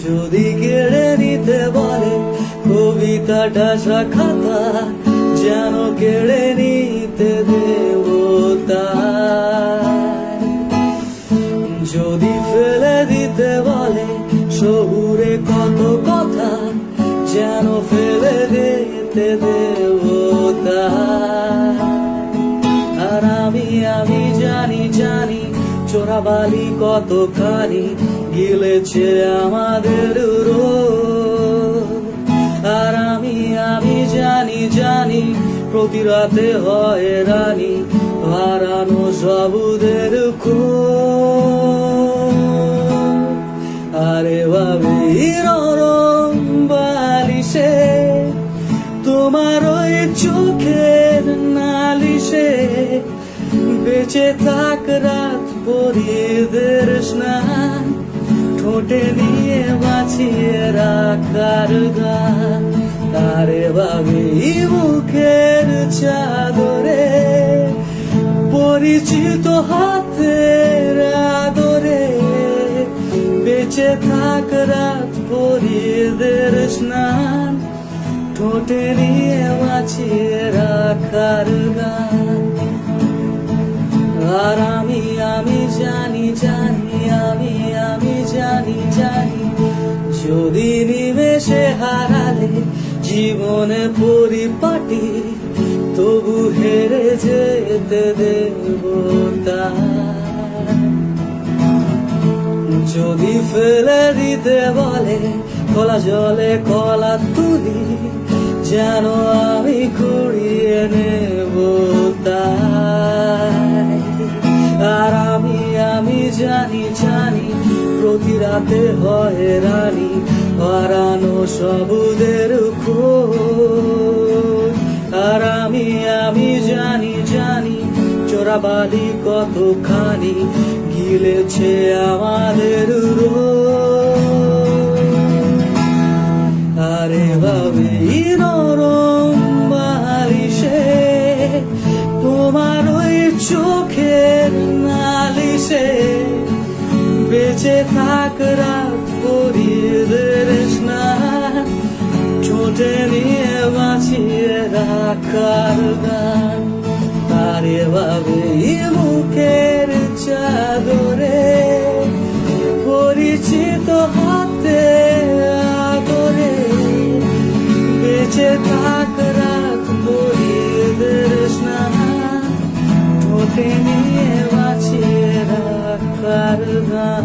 যদি কেড়ে নিতে বলে কবিতাটা খাতা, যেন কেড়ে নিতে দেব তাই। যদি ফেলে দিতে বলে শহুরে কত কথা, যেন ফেলে দিতে দেব তাই। আর আমি জানি চোরাবালি কতখানি গিলেছে আমাদের রোদ। আর আমি জানি প্রতি রাতে হয় রানী হারানো সবুদের খোঁজ। আরে ভাবি নরম বালিশে তোমার ওই চোখের নালিশে বেঁচে থাক রাত পরিদের স্নান, ঠোঁটে নিয়ে বাঁচিয়ে রাখার গান। তারে ভাবি মুখের চাদরে পরিচিত হাতের আদরে বেঁচে থাক রাত পরিদের স্নান, ঠোঁটে নিয়ে বাঁচিয়ে রাখার গান। আর আমি জানি যদি নিমেষে হারালে জীবনে পরিপাটি, তবু হেরে যেতে দেব তাই। যদি ফেলে দিতে বলে খোলা জলে কলা তুলি, যেন আমি কুড়িয়ে নেব তাই। আর আমি জানি প্রতি রাতে হয় রানী হারানো সবুদের খোঁজ। আর আমি জানি চোরাবালি কতখানি গিলেছে আমাদের রোদ। আরে ভাবে নরম বালিশে তোমার ওই চোখের নালিশে বেঁচে থাক রাত পরিদের স্নান, ঠোঁটে নিয়ে বাঁচিয়ে রাখার গান। আরে ভাবে মুখের চাদরে পরিচিত হাতে আদরে বেঁচে থাক রাত পরিদের স্নান, ঠোঁটে নিয়ে বাঁচিয়ে রাখার গান।